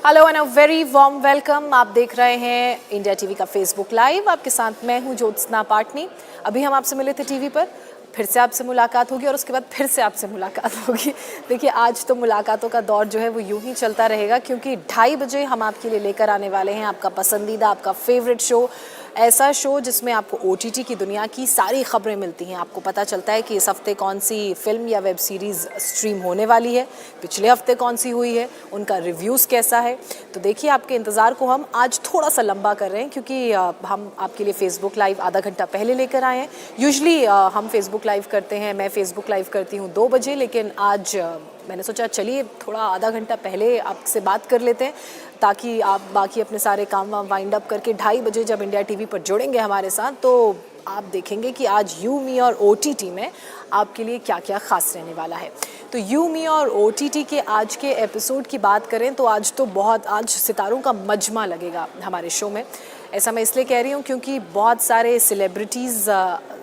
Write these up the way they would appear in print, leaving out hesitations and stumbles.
Hello and a very warm welcome. आप देख रहे हैं इंडिया टीवी का फेसबुक लाइव। आपके साथ मैं हूं ज्योत्सना पाटनी। अभी हम आपसे मिले थे टीवी पर, फिर से आपसे मुलाकात होगी और उसके बाद फिर से आपसे मुलाकात होगी। देखिए, आज तो मुलाकातों का दौर जो है वो यूं ही चलता रहेगा, क्योंकि 2:30 बजे हम आपके लिए लेकर आने वाले हैं आपका पसंदीदा, आपका फेवरेट शो। ऐसा शो जिसमें आपको ओटीटी की दुनिया की सारी खबरें मिलती हैं। आपको पता चलता है कि इस हफ्ते कौन सी फिल्म या वेब सीरीज़ स्ट्रीम होने वाली है, पिछले हफ्ते कौन सी हुई है, उनका रिव्यूज़ कैसा है। तो देखिए, आपके इंतज़ार को हम आज थोड़ा सा लंबा कर रहे हैं, क्योंकि हम आपके लिए फेसबुक लाइव आधा घंटा पहले लेकर आए हैं। यूजुअली हम फेसबुक लाइव करते हैं, मैं फेसबुक लाइव करती हूँ 2 बजे, लेकिन आज मैंने सोचा चलिए थोड़ा आधा घंटा पहले आपसे बात कर लेते हैं, ताकि आप बाकी अपने सारे काम वाम वाइंड अप करके 2:30 बजे जब इंडिया टीवी पर जुड़ेंगे हमारे साथ, तो आप देखेंगे कि आज यू मी और ओटीटी में आपके लिए क्या क्या खास रहने वाला है। तो यू मी और ओटीटी के आज के एपिसोड की बात करें तो आज सितारों का मजमा लगेगा हमारे शो में। ऐसा मैं इसलिए कह रही हूँ क्योंकि बहुत सारे सेलिब्रिटीज़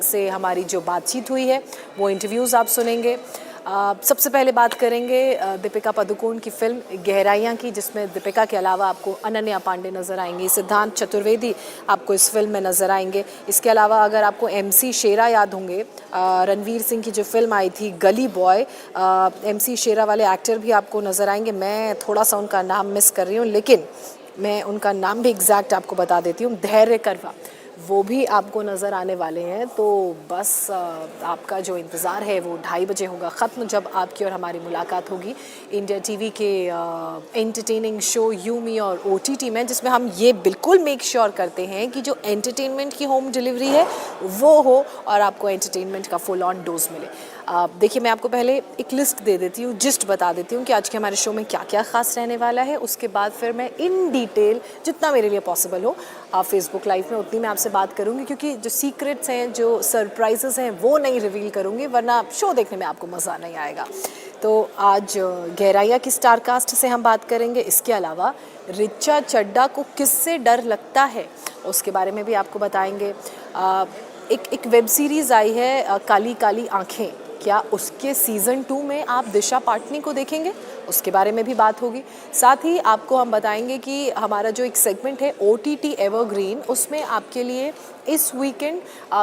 से हमारी जो बातचीत हुई है वो इंटरव्यूज़ आप सुनेंगे। सबसे पहले बात करेंगे दीपिका पादुकोण की फिल्म गहराइयाँ की, जिसमें दीपिका के अलावा आपको अनन्या पांडे नज़र आएंगी, सिद्धांत चतुर्वेदी आपको इस फिल्म में नज़र आएंगे। इसके अलावा अगर आपको एमसी शेरा याद होंगे, रणवीर सिंह की जो फिल्म आई थी गली बॉय, एमसी शेरा वाले एक्टर भी आपको नज़र आएंगे। मैं थोड़ा सा उनका नाम मिस कर रही हूँ, लेकिन मैं उनका नाम भी एग्जैक्ट आपको बता देती हूँ, धैर्य करवा, वो भी आपको नज़र आने वाले हैं। तो बस आपका जो इंतज़ार है वो 2:30 बजे होगा ख़त्म, जब आपकी और हमारी मुलाकात होगी इंडिया टीवी के एंटरटेनिंग शो यू मी और ओटीटी में, जिसमें हम ये बिल्कुल मेक श्योर करते हैं कि जो एंटरटेनमेंट की होम डिलीवरी है वो हो और आपको एंटरटेनमेंट का फुल ऑन डोज मिले। देखिए, मैं आपको पहले एक लिस्ट दे देती हूँ, जिस्ट बता देती हूँ कि आज के हमारे शो में क्या क्या खास रहने वाला है। उसके बाद फिर मैं इन डिटेल जितना मेरे लिए पॉसिबल हो फेसबुक लाइव में उतनी मैं आपसे बात करूँगी, क्योंकि जो सीक्रेट्स हैं, जो सरप्राइजेस हैं, वो नहीं रिवील करूँगी, वरना शो देखने में आपको मज़ा नहीं आएगा। तो आज गहराइयाँ की स्टार कास्ट से हम बात करेंगे। इसके अलावा रिचा चड्ढा को किससे डर लगता है उसके बारे में भी आपको बताएंगे। एक वेब सीरीज़ आई है काली काली आँखें, क्या उसके सीज़न 2 में आप दिशा पाटनी को देखेंगे, उसके बारे में भी बात होगी। साथ ही आपको हम बताएंगे कि हमारा जो एक सेगमेंट है ओटीटी एवरग्रीन, उसमें आपके लिए इस वीकेंड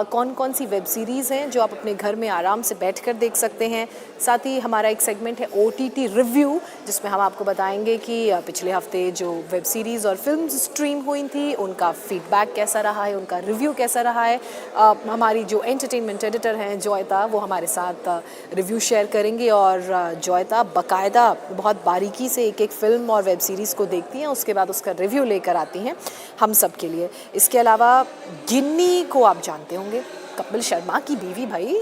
कौन कौन सी वेब सीरीज़ हैं जो आप अपने घर में आराम से बैठकर देख सकते हैं। साथ ही हमारा एक सेगमेंट है ओटीटी रिव्यू, जिसमें हम आपको बताएंगे कि पिछले हफ्ते जो वेब सीरीज़ और फिल्म स्ट्रीम हुई थी उनका फीडबैक कैसा रहा है, उनका रिव्यू कैसा रहा है। हमारी जो एंटरटेनमेंट एडिटर हैं जॉयता, वो हमारे साथ रिव्यू शेयर करेंगी, और जॉयता बाकायदा बहुत बारीकी से एक एक फिल्म और वेब सीरीज़ को देखती हैं, उसके बाद उसका रिव्यू लेकर आती हैं हम सब के लिए। इसके अलावा गिन्नी को आप जानते होंगे, कपिल शर्मा की बीवी भाई,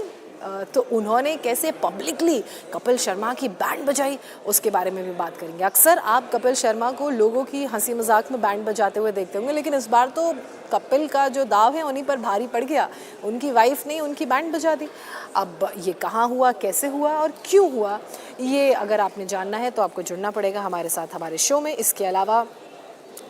तो उन्होंने कैसे पब्लिकली कपिल शर्मा की बैंड बजाई, उसके बारे में भी बात करेंगे। अक्सर आप कपिल शर्मा को लोगों की हंसी मजाक में बैंड बजाते हुए देखते होंगे, लेकिन इस बार तो कपिल का जो दाव है उन्हीं पर भारी पड़ गया, उनकी वाइफ ने उनकी बैंड बजा दी। अब ये कहाँ हुआ, कैसे हुआ और क्यों हुआ, ये अगर आपने जानना है तो आपको जुड़ना पड़ेगा हमारे साथ हमारे शो में। इसके अलावा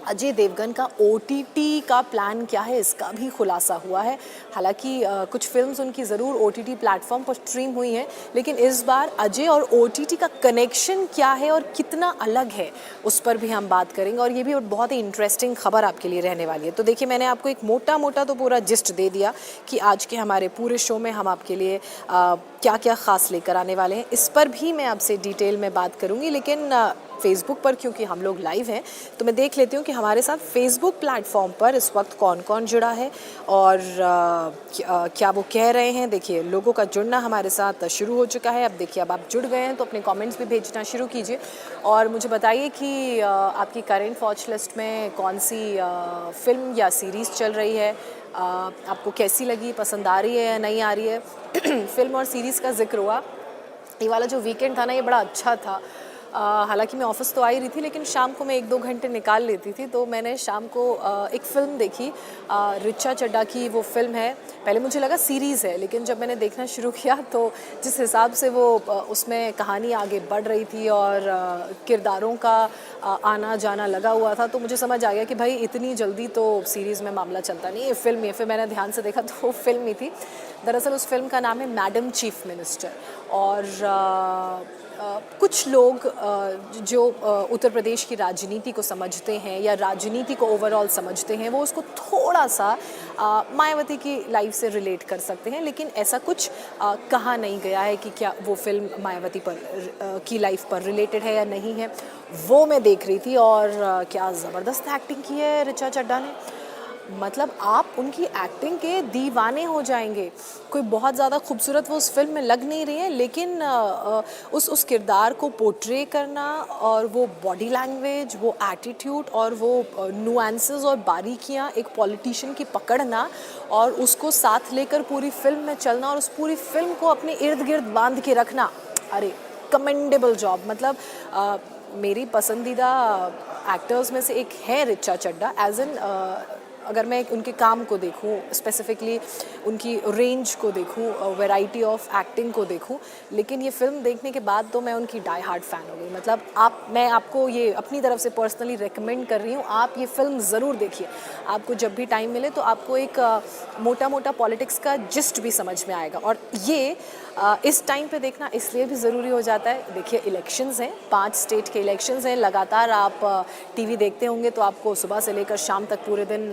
अजय देवगन का ओटीटी का प्लान क्या है, इसका भी खुलासा हुआ है। हालांकि कुछ फिल्म्स उनकी ज़रूर ओटीटी प्लेटफॉर्म पर स्ट्रीम हुई हैं, लेकिन इस बार अजय और ओटीटी का कनेक्शन क्या है और कितना अलग है, उस पर भी हम बात करेंगे, और ये भी बहुत ही इंटरेस्टिंग खबर आपके लिए रहने वाली है। तो देखिए, मैंने आपको एक मोटा मोटा तो पूरा जिस्ट दे दिया कि आज के हमारे पूरे शो में हम आपके लिए क्या क्या ख़ास लेकर आने वाले हैं। इस पर भी मैं आपसे डिटेल में बात करूँगी, लेकिन फेसबुक पर क्योंकि हम लोग लाइव हैं तो मैं देख लेती हूँ कि हमारे साथ फेसबुक प्लेटफॉर्म पर इस वक्त कौन कौन जुड़ा है और क्या वो कह रहे हैं। देखिए, लोगों का जुड़ना हमारे साथ शुरू हो चुका है। अब देखिए, अब आप जुड़ गए हैं तो अपने कमेंट्स भी भेजना शुरू कीजिए, और मुझे बताइए कि आपकी करेंट वॉच लिस्ट में कौन सी फिल्म या सीरीज़ चल रही है, आपको कैसी लगी, पसंद आ रही है या नहीं आ रही है। फिल्म और सीरीज़ का जिक्र हुआ, ये वाला जो वीकेंड था ना, ये बड़ा अच्छा था। हालांकि मैं ऑफिस तो आ ही रही थी, लेकिन शाम को मैं 1-2 घंटे निकाल लेती थी, तो मैंने शाम को एक फ़िल्म देखी, रिचा चड्ढा की वो फिल्म है। पहले मुझे लगा सीरीज़ है, लेकिन जब मैंने देखना शुरू किया तो जिस हिसाब से वो उसमें कहानी आगे बढ़ रही थी और किरदारों का आना जाना लगा हुआ था, तो मुझे समझ आ गया कि भाई इतनी जल्दी तो सीरीज़ में मामला चलता नहीं, ये फ़िल्म ही है। फिर मैंने ध्यान से देखा तो वो फिल्म ही थी। दरअसल उस फिल्म का नाम है मैडम चीफ मिनिस्टर, और कुछ लोग जो उत्तर प्रदेश की राजनीति को समझते हैं या राजनीति को ओवरऑल समझते हैं, वो उसको थोड़ा सा मायावती की लाइफ से रिलेट कर सकते हैं, लेकिन ऐसा कुछ कहा नहीं गया है कि क्या वो फिल्म मायावती पर की लाइफ पर रिलेटेड है या नहीं है। वो मैं देख रही थी और क्या ज़बरदस्त एक्टिंग की है ऋचा चड्ढा ने। मतलब आप उनकी एक्टिंग के दीवाने हो जाएंगे। कोई बहुत ज़्यादा खूबसूरत वो उस फिल्म में लग नहीं रही है, लेकिन उस किरदार को पोर्ट्रे करना और वो बॉडी लैंग्वेज, वो एटीट्यूड और वो नुआंसेस और बारीकियाँ, एक पॉलिटिशियन की पकड़ना और उसको साथ लेकर पूरी फिल्म में चलना और उस पूरी फिल्म को अपने इर्द गिर्द बांध के रखना, अरे कमेंडेबल जॉब। मतलब मेरी पसंदीदा एक्टर्स में से एक है ऋचा चड्ढा। एज एन अगर मैं उनके काम को देखूं, स्पेसिफिकली उनकी रेंज को देखूं, वैरायटी ऑफ एक्टिंग को देखूं, लेकिन ये फिल्म देखने के बाद तो मैं उनकी डाई हार्ड फ़ैन हो गई। मतलब मैं आपको ये अपनी तरफ से पर्सनली रेकमेंड कर रही हूँ, आप ये फिल्म ज़रूर देखिए। आपको जब भी टाइम मिले तो आपको एक मोटा मोटा पॉलिटिक्स का जिस्ट भी समझ में आएगा। और ये इस टाइम पे देखना इसलिए भी ज़रूरी हो जाता है। देखिए इलेक्शंस हैं, 5 स्टेट के इलेक्शंस हैं। लगातार आप टीवी देखते होंगे तो आपको सुबह से लेकर शाम तक पूरे दिन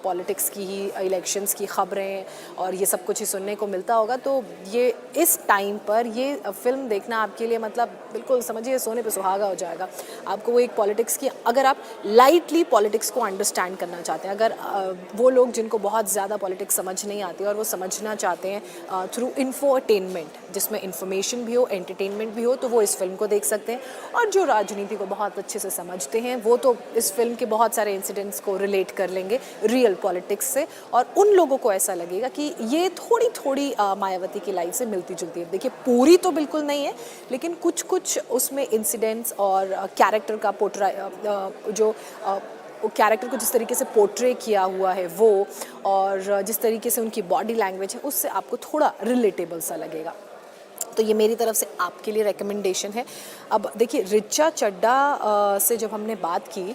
पॉलिटिक्स की ही, इलेक्शंस की ख़बरें और ये सब कुछ ही सुनने को मिलता होगा। तो ये इस टाइम पर ये फिल्म देखना आपके लिए मतलब बिल्कुल समझिए सोने पे सुहागा हो जाएगा। आपको वो एक पॉलिटिक्स की, अगर आप लाइटली पॉलिटिक्स को अंडरस्टैंड करना चाहते हैं, अगर वो लोग जिनको बहुत ज़्यादा पॉलिटिक्स समझ नहीं आती और वो समझना चाहते हैं थ्रू इंफोटेनमेंट, जिसमें इंफॉर्मेशन भी हो, एंटरटेनमेंट भी हो, तो वो इस फिल्म को देख सकते हैं। और जो राजनीति को बहुत अच्छे से समझते हैं वो तो इस फिल्म के बहुत सारे इंसिडेंट्स को रिलेट कर लेंगे रियल पॉलिटिक्स से, और उन लोगों को ऐसा लगेगा कि ये थोड़ी थोड़ी मायावती की लाइफ से मिलती जुलती है। देखिए पूरी तो बिल्कुल नहीं है, लेकिन कुछ कुछ उसमें इंसिडेंट्स और कैरेक्टर का जो कैरेक्टर को जिस तरीके से पोर्ट्रे किया हुआ है वो, और जिस तरीके से उनकी बॉडी लैंग्वेज है, उससे आपको थोड़ा रिलेटेबल सा लगेगा। तो ये मेरी तरफ से आपके लिए रिकमेंडेशन है। अब देखिए ऋचा चड्ढा से जब हमने बात की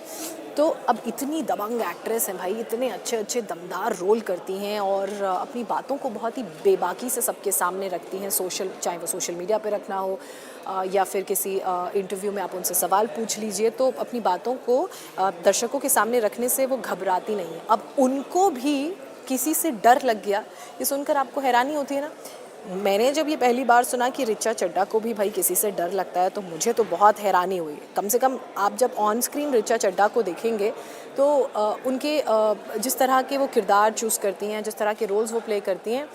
तो अब इतनी दबंग एक्ट्रेस हैं भाई, इतने अच्छे अच्छे दमदार रोल करती हैं और अपनी बातों को बहुत ही बेबाकी से सबके सामने रखती हैं। चाहे वो सोशल मीडिया पे रखना हो या फिर किसी इंटरव्यू में आप उनसे सवाल पूछ लीजिए, तो अपनी बातों को दर्शकों के सामने रखने से वो घबराती नहीं है। अब उनको भी किसी से डर लग गया, ये सुनकर आपको हैरानी होती है ना। मैंने जब ये पहली बार सुना कि ऋचा चड्ढा को भी भाई किसी से डर लगता है, तो मुझे तो बहुत हैरानी हुई। कम से कम आप जब ऑन स्क्रीन ऋचा चड्ढा को देखेंगे तो उनके जिस तरह के वो किरदार चूज़ करती हैं, जिस तरह के रोल्स वो प्ले करती हैं,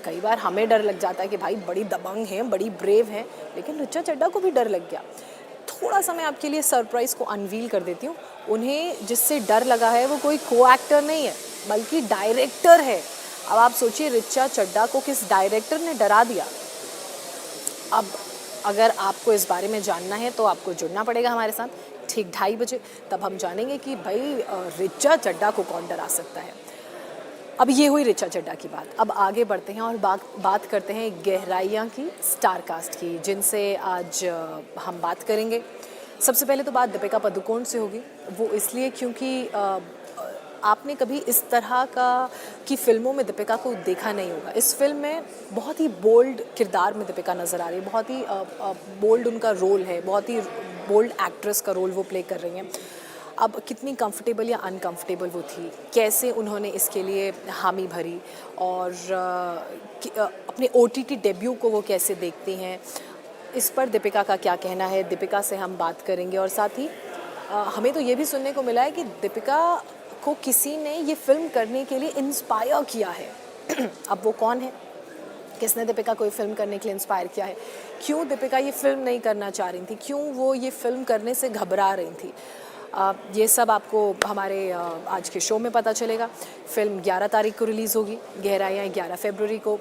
कई बार हमें डर लग जाता है कि भाई बड़ी दबंग हैं, बड़ी ब्रेव हैं, लेकिन ऋचा चड्ढा को भी डर लग गया। थोड़ा सा मैं आपके लिए सरप्राइज़ को अनवील कर देती हूँ। उन्हें जिससे डर लगा है वो कोई को एक्टर नहीं है, बल्कि डायरेक्टर है। अब आप सोचिए ऋचा चड्ढा को किस डायरेक्टर ने डरा दिया। अब अगर आपको इस बारे में जानना है तो आपको जुड़ना पड़ेगा हमारे साथ ठीक 2:30 बजे, तब हम जानेंगे कि भाई ऋचा चड्ढा को कौन डरा सकता है। अब ये हुई ऋचा चड्ढा की बात। अब आगे बढ़ते हैं और बात करते हैं गहराइयाँ की, स्टार कास्ट की, जिनसे आज हम बात करेंगे। सबसे पहले तो बात दीपिका पादुकोण से होगी। वो इसलिए क्योंकि आपने कभी इस तरह की फिल्मों में दीपिका को देखा नहीं होगा। इस फिल्म में बहुत ही बोल्ड किरदार में दीपिका नज़र आ रही है, बहुत ही बोल्ड उनका रोल है, बहुत ही बोल्ड एक्ट्रेस का रोल वो प्ले कर रही हैं। अब कितनी कंफर्टेबल या अनकंफर्टेबल वो थी, कैसे उन्होंने इसके लिए हामी भरी, और अपने OTT डेब्यू को वो कैसे देखती हैं, इस पर दीपिका का क्या कहना है, दीपिका से हम बात करेंगे। और साथ ही हमें तो ये भी सुनने को मिला है कि दीपिका को किसी ने ये फिल्म करने के लिए इंस्पायर किया है। अब वो कौन है, किसने दीपिका को ये फिल्म करने के लिए इंस्पायर किया है, क्यों दीपिका ये फिल्म नहीं करना चाह रही थी, क्यों वो ये फिल्म करने से घबरा रही थी, ये सब आपको हमारे आज के शो में पता चलेगा। फिल्म 11 तारीख को रिलीज़ होगी, गहराइयाँ 11 फरवरी को।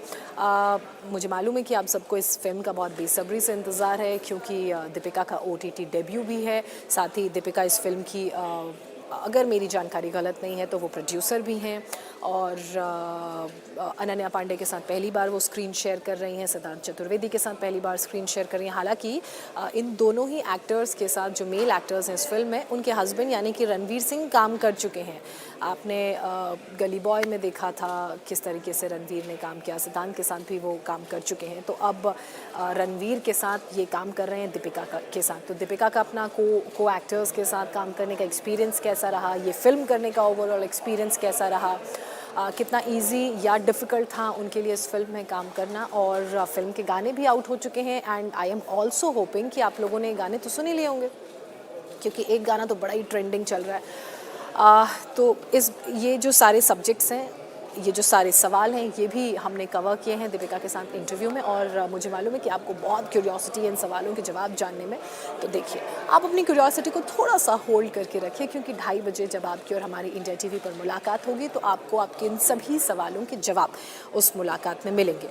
मुझे मालूम है कि आप सबको इस फिल्म का बहुत बेसब्री से इंतज़ार है, क्योंकि दीपिका का OTT डेब्यू भी है। साथ ही दीपिका इस फिल्म की अगर मेरी जानकारी गलत नहीं है तो वो प्रोड्यूसर भी हैं और अनन्या पांडे के साथ पहली बार वो स्क्रीन शेयर कर रही हैं, सिद्धार्थ चतुर्वेदी के साथ पहली बार स्क्रीन शेयर कर रही हैं। हालांकि इन दोनों ही एक्टर्स के साथ जो मेल एक्टर्स हैं इस फिल्म में, उनके हस्बैंड यानी कि रणवीर सिंह काम कर चुके हैं। आपने गली बॉय में देखा था किस तरीके से रणवीर ने काम किया, सिद्धांत के साथ भी वो काम कर चुके हैं। तो अब रणवीर के साथ ये काम कर रहे हैं दीपिका के साथ। तो दीपिका का अपना को एक्टर्स के साथ काम करने का एक्सपीरियंस कैसा रहा, ये फिल्म करने का ओवरऑल एक्सपीरियंस कैसा रहा, कितना इजी या डिफ़िकल्ट था उनके लिए इस फिल्म में काम करना। और फिल्म के गाने भी आउट हो चुके हैं and I am also hopping कि आप लोगों ने गाने तो सुन ही लिए होंगे, क्योंकि एक गाना तो बड़ा ही ट्रेंडिंग चल रहा है। तो ये जो सारे सब्जेक्ट्स हैं, ये जो सारे सवाल हैं, ये भी हमने कवर किए हैं दीपिका के साथ इंटरव्यू में। और मुझे मालूम है कि आपको बहुत क्यूरियोसिटी है इन सवालों के जवाब जानने में। तो देखिए, आप अपनी क्यूरियोसिटी को थोड़ा सा होल्ड करके रखिए, क्योंकि 2:30 बजे जब आपकी और हमारी इंडिया टीवी पर मुलाकात होगी तो आपको आपके इन सभी सवालों के जवाब उस मुलाकात में मिलेंगे।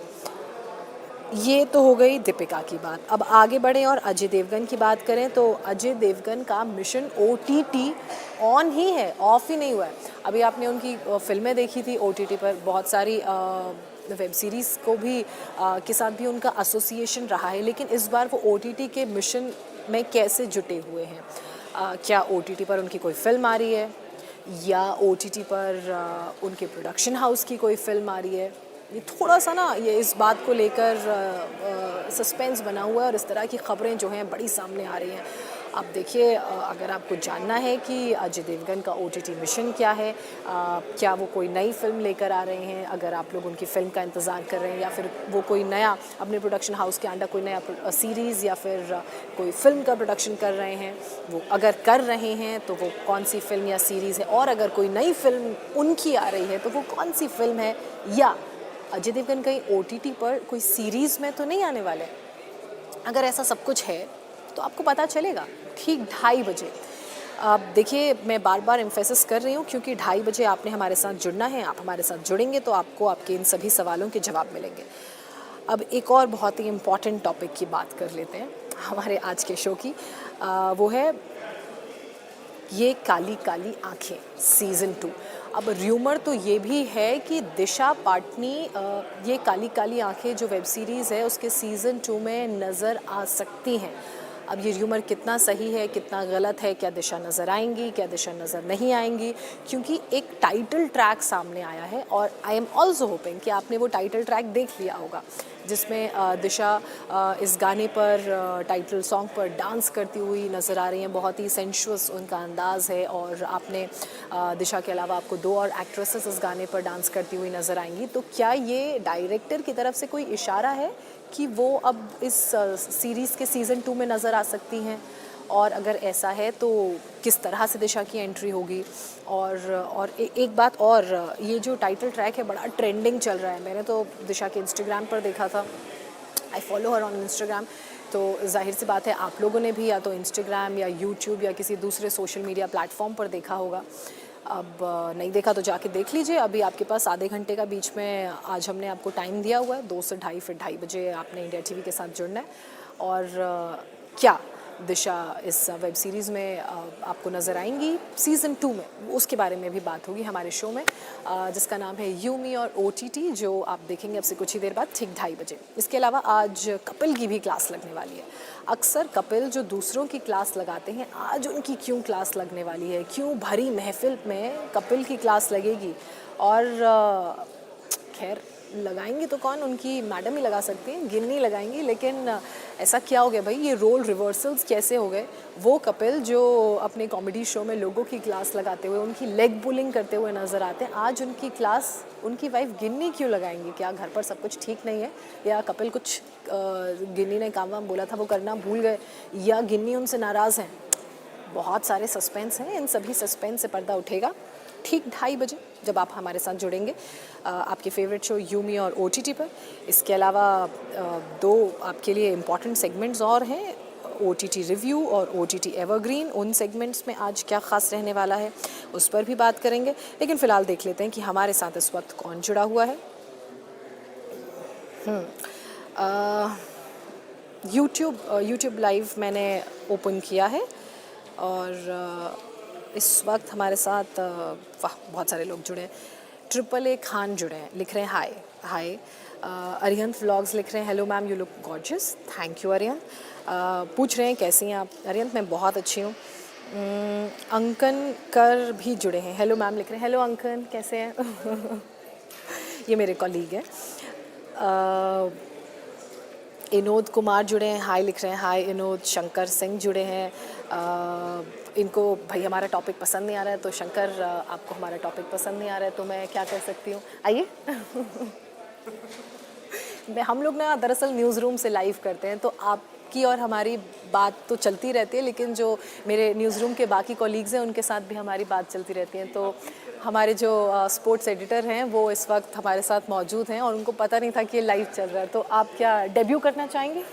ये तो हो गई दीपिका की बात। अब आगे बढ़ें और अजय देवगन की बात करें तो अजय देवगन का मिशन OTT ऑन ही है, ऑफ ही नहीं हुआ है। अभी आपने उनकी फिल्में देखी थी OTT पर, बहुत सारी वेब सीरीज़ को भी के साथ भी उनका एसोसिएशन रहा है। लेकिन इस बार वो OTT के मिशन में कैसे जुटे हुए हैं? क्या OTT पर उनकी कोई फिल्म आ रही है या OTT पर उनके प्रोडक्शन हाउस की कोई फिल्म आ रही है? ये थोड़ा सा ना, ये इस बात को लेकर सस्पेंस बना हुआ है और इस तरह की ख़बरें जो हैं बड़ी सामने आ रही हैं। अब देखिए, अगर आपको जानना है कि अजय देवगन का OTT मिशन क्या है, क्या वो कोई नई फिल्म लेकर आ रहे हैं, अगर आप लोग उनकी फ़िल्म का इंतज़ार कर रहे हैं, या फिर वो कोई नया अपने प्रोडक्शन हाउस के अंडर कोई नया सीरीज़ या फिर कोई फ़िल्म का प्रोडक्शन कर रहे हैं, वो अगर कर रहे हैं तो वो कौन सी फ़िल्म या सीरीज़ है, और अगर कोई नई फ़िल्म उनकी आ रही है तो वो कौन सी फ़िल्म है, या अजय देवगन कहीं OTT पर कोई सीरीज़ में तो नहीं आने वाले? अगर ऐसा सब कुछ है तो आपको पता चलेगा ठीक 2:30 बजे। अब देखिए, मैं बार बार एम्फेसिस कर रही हूँ क्योंकि 2:30 बजे आपने हमारे साथ जुड़ना है। आप हमारे साथ जुड़ेंगे तो आपको आपके इन सभी सवालों के जवाब मिलेंगे। अब एक और बहुत ही इम्पॉर्टेंट टॉपिक की बात कर लेते हैं हमारे आज के शो की। वो है ये काली काली आँखें सीज़न 2। अब र्यूमर तो ये भी है कि दिशा पाटनी ये काली काली आँखें जो वेब सीरीज़ है उसके सीज़न 2 में नज़र आ सकती हैं। अब ये र्यूमर कितना सही है, कितना गलत है, क्या दिशा नज़र आएंगी, क्या दिशा नज़र नहीं आएंगी, क्योंकि एक टाइटल ट्रैक सामने आया है और आई एम ऑल्सो होपिंग कि आपने वो टाइटल ट्रैक देख लिया होगा, जिसमें दिशा इस गाने पर, टाइटल सॉन्ग पर डांस करती हुई नज़र आ रही हैं। बहुत ही सेंशुअस उनका अंदाज़ है और आपने दिशा के अलावा आपको 2 और एक्ट्रेसेस इस गाने पर डांस करती हुई नज़र आएंगी। तो क्या ये डायरेक्टर की तरफ से कोई इशारा है कि वो अब इस सीरीज़ के सीज़न 2 में नज़र आ सकती हैं? और अगर ऐसा है तो किस तरह से दिशा की एंट्री होगी? और एक बात और, ये जो टाइटल ट्रैक है बड़ा ट्रेंडिंग चल रहा है। मैंने तो दिशा के इंस्टाग्राम पर देखा था, I follow her on Instagram. तो जाहिर सी बात है आप लोगों ने भी या तो इंस्टाग्राम या यूट्यूब या किसी दूसरे सोशल मीडिया प्लेटफॉर्म पर देखा होगा। अब नहीं देखा तो जाके देख लीजिए। अभी आपके पास आधे घंटे का बीच में आज हमने आपको टाइम दिया हुआ है, 2 से 2:30, फिर 2:30 बजे आपने इंडिया टीवी के साथ जुड़ना है। और क्या दिशा इस वेब सीरीज़ में आपको नज़र आएंगी सीज़न 2 में, उसके बारे में भी बात होगी हमारे शो में, जिसका नाम है यू मी और OTT, जो आप देखेंगे अब से कुछ ही देर बाद ठीक 2:30 बजे। इसके अलावा आज कपिल की भी क्लास लगने वाली है। अक्सर कपिल जो दूसरों की क्लास लगाते हैं, आज उनकी क्यों क्लास लगने वाली है, क्यों भरी महफिल में कपिल की क्लास लगेगी? और खैर, लगाएंगे तो कौन, उनकी मैडम ही लगा सकती हैं, गिन्नी लगाएंगी। लेकिन ऐसा क्या हो गया भाई, ये रोल रिवर्सल्स कैसे हो गए? वो कपिल जो अपने कॉमेडी शो में लोगों की क्लास लगाते हुए, उनकी लेग पुलिंग करते हुए नज़र आते हैं, आज उनकी क्लास उनकी वाइफ गिन्नी क्यों लगाएंगी? क्या घर पर सब कुछ ठीक नहीं है, या कपिल कुछ गिन्नी ने काम वाम बोला था वो करना भूल गए, या गिन्नी उनसे नाराज़ हैं? बहुत सारे सस्पेंस हैं, इन सभी सस्पेंस से पर्दा उठेगा ठीक 2:30 बजे जब आप हमारे साथ जुड़ेंगे आपके फेवरेट शो यू मी और OTT पर। इसके अलावा 2 आपके लिए इम्पॉर्टेंट सेगमेंट्स और हैं, OTT रिव्यू और OTT एवरग्रीन। उन सेगमेंट्स में आज क्या ख़ास रहने वाला है उस पर भी बात करेंगे। लेकिन फ़िलहाल देख लेते हैं कि हमारे साथ इस वक्त कौन जुड़ा हुआ है। यूट्यूब लाइव मैंने ओपन किया है और इस वक्त हमारे साथ वाह बहुत सारे लोग जुड़े हैं। ट्रिपल ए खान जुड़े हैं, लिख रहे हैं हाय हाय। अरिहंत व्लॉग्स लिख रहे हैं hello ma'am you look gorgeous, thank you Arihant. पूछ रहे हैं कैसी हैं आप? अरिहंत मैं बहुत अच्छी हूँ। अंकन कर भी जुड़े हैं, हेलो मैम लिख रहे हैं, हेलो अंकन कैसे हैं? ये मेरे कॉलीग हैं। इनोद कुमार जुड़े हैं, हाय लिख रहे हैं, हाय इनोद। शंकर सिंह जुड़े हैं, इनको भाई हमारा टॉपिक पसंद नहीं आ रहा है, तो शंकर आपको हमारा टॉपिक पसंद नहीं आ रहा है तो मैं क्या कर सकती हूँ, आइए। हम लोग ना दरअसल न्यूज़ रूम से लाइव करते हैं, तो आपकी और हमारी बात तो चलती रहती है, लेकिन जो मेरे न्यूज़ रूम के बाकी कॉलीग्स हैं उनके साथ भी हमारी बात चलती रहती है। तो हमारे जो स्पोर्ट्स एडिटर हैं वो इस वक्त हमारे साथ मौजूद हैं और उनको पता नहीं था कि ये लाइव चल रहा है। तो आप क्या डेब्यू करना चाहेंगे?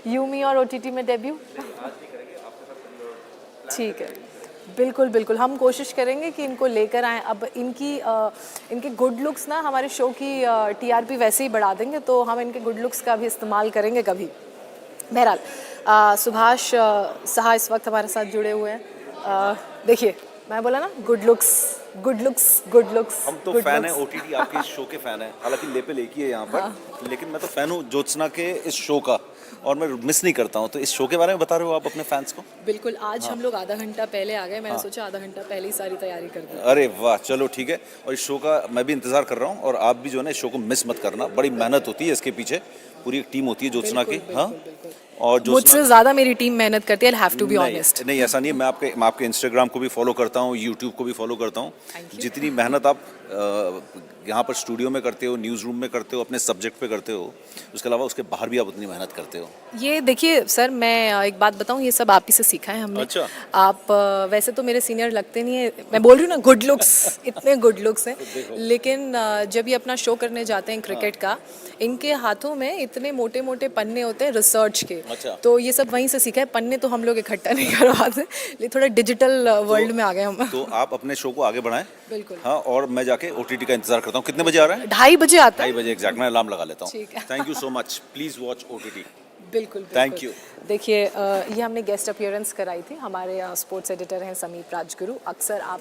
यूमी और ओटीटी में डेब्यू? ठीक है, बिल्कुल बिल्कुल, हम कोशिश करेंगे कि इनको लेकर आएँ। अब इनके गुड लुक्स ना हमारे शो की टीआरपी वैसे ही बढ़ा देंगे, तो हम इनके गुड लुक्स का भी इस्तेमाल करेंगे कभी। बहरहाल सुभाष साहा इस वक्त हमारे साथ जुड़े हुए हैं। देखिए मैं बोला ना good looks good looks good looks. हम तो फैन है ओटीटी आपके इस शो के फैन है, हालांकि लेपल एक ही है यहाँ पर, लेकिन मैं तो फैन हूँ ज्योत्सना के इस शो का और मैं मिस नहीं करता हूँ। तो इस शो के बारे में बता रहे हो आप अपने फैंस को? बिल्कुल, आज हम लोग आधा घंटा पहले आ गए, मैंने सोचा आधा घंटा पहले ही सारी तैयारी कर दी। अरे वाह, चलो ठीक है। और इस शो का मैं भी इंतजार कर रहा हूँ और आप भी जो है ना इस शो को मिस मत करना। बड़ी मेहनत होती है इसके पीछे, पूरी एक टीम होती है ज्योत्सना की। हाँ, और मुझसे ज़्यादा मेरी टीम मेहनत करती है, I have to be honest. नहीं ऐसा नहीं है, मैं आपके इंस्टाग्राम को भी फॉलो करता हूँ, यूट्यूब को भी फॉलो करता हूँ। जितनी मेहनत आप यहाँ पर स्टूडियो में करते हो, न्यूज़ रूम में करते हो, अपने सब्जेक्ट पे करते हो, उसके अलावा उसके बाहर भी आप उतनी मेहनत करते हो। ये देखिए सर, मैं एक बात बताऊं, ये सब आप ही से सीखा है हमने। अच्छा। आप वैसे तो मेरे सीनियर लगते नहीं है, मैं बोल रही हूँ ना गुड लुक्स, इतने गुड लुक्स हैं, लेकिन जब ये अपना शो करने जाते हैं क्रिकेट का, इनके हाथों में इतने मोटे मोटे पन्ने होते हैं रिसर्च के। अच्छा। तो ये सब वहीं से सीखा है, पन्ने तो हम लोग इकट्ठा नहीं करवाते, लेकिन थोड़ा डिजिटल वर्ल्ड में आ गए हम। तो आप अपने शो को आगे बढ़ाएं। बिल्कुल। हाँ, और मैं जाके ओटीटी का इंतजार करता हूँ। कितने बजे आ रहा है? 2:30 बजे आता है। 2:30 बजे एग्जैक्ट, मैं अलार्म लगा लेता हूँ। ठीक है। Thank you so much, please watch OTT. बिल्कुल थैंक यू। देखिए ये हमने गेस्ट अपीयरेंस कराई थी, हमारे स्पोर्ट्स एडिटर हैं समीप राजगुरु। अक्सर आप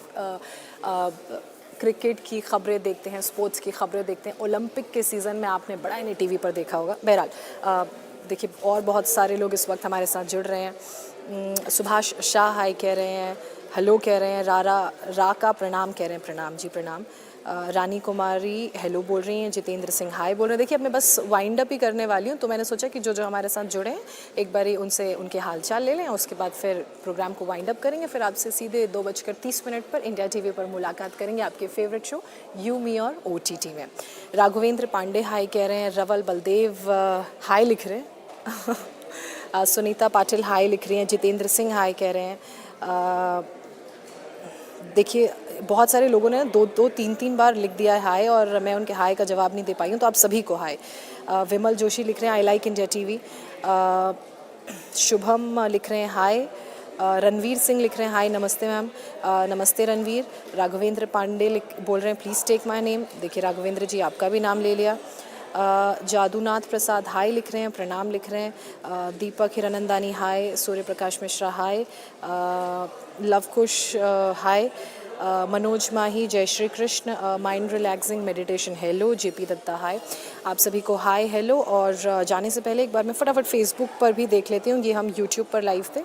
क्रिकेट की खबरें देखते हैं, स्पोर्ट्स की खबरें देखते हैं, ओलंपिक के सीज़न में आपने बड़ा इन्हें टीवी पर देखा होगा। बहरहाल देखिए और बहुत सारे लोग इस वक्त हमारे साथ जुड़ रहे हैं। सुभाष शाह हाय कह रहे हैं, हेलो कह रहे हैं, रा का प्रणाम कह रहे हैं, प्रणाम जी प्रणाम। रानी कुमारी हेलो बोल रही हैं, जितेंद्र सिंह हाय बोल रहे हैं। देखिए अब मैं बस वाइंड अप ही करने वाली हूँ, तो मैंने सोचा कि जो जो हमारे साथ जुड़े हैं एक बारी उनसे उनके हालचाल ले लें, उसके बाद फिर प्रोग्राम को वाइंड अप करेंगे। फिर आपसे सीधे 2:30 पर इंडिया टीवी पर मुलाकात करेंगे आपके फेवरेट शो यू मी और ओटीटी में। राघवेंद्र पांडे हाय कह रहे हैं, रवल बलदेव हाय लिख रहे हैं, सुनीता पाटिल हाय लिख रही हैं, जितेंद्र सिंह हाय कह रहे हैं। देखिए बहुत सारे लोगों ने 2-3 बार लिख दिया है हाय, और मैं उनके हाय का जवाब नहीं दे पाई हूँ, तो आप सभी को हाय। विमल जोशी लिख रहे हैं I like India TV. Shubham लिख रहे हैं हाय। रणवीर सिंह लिख रहे हैं हाय नमस्ते मैम। नमस्ते रणवीर। राघवेंद्र पांडे बोल रहे हैं प्लीज़ टेक माय नेम। देखिए राघवेंद्र जी आपका भी नाम ले लिया। जादूनाथ प्रसाद हाय लिख रहे हैं, प्रणाम लिख रहे हैं। दीपक हिरानंदानी हाय। सूर्य प्रकाश मिश्रा हाय। लवकुश हाय। मनोज माही जय Shri Krishna mind relaxing meditation hello. JP Datta hi. आप सभी को हाय हेलो। और जाने से पहले एक बार मैं फटाफट फेसबुक पर भी देख लेती हूँ, ये हम यूट्यूब पर लाइव थे,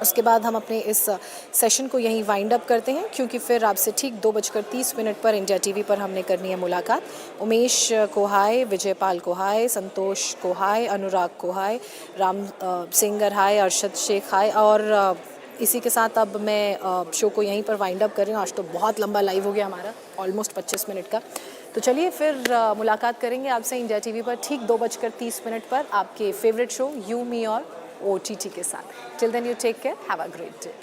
उसके बाद हम अपने इस सेशन को यहीं वाइंड अप करते हैं, क्योंकि फिर आपसे ठीक 2:30 पर इंडिया टीवी पर हमने करनी है मुलाकात। उमेश को हाय, विजयपाल को हाय, संतोष को हाय, अनुराग को हाय, राम सिंगर हाय, अरशद शेख हाय। और इसी के साथ अब मैं शो को यहीं पर वाइंड अप कर रही हूँ। आज तो बहुत लंबा लाइव हो गया हमारा, ऑलमोस्ट 25 मिनट का। तो चलिए फिर मुलाकात करेंगे आपसे इंडिया टीवी पर ठीक 2:30 पर आपके फेवरेट शो यू मी और ओटीटी के साथ। Till then you take care, have a great day.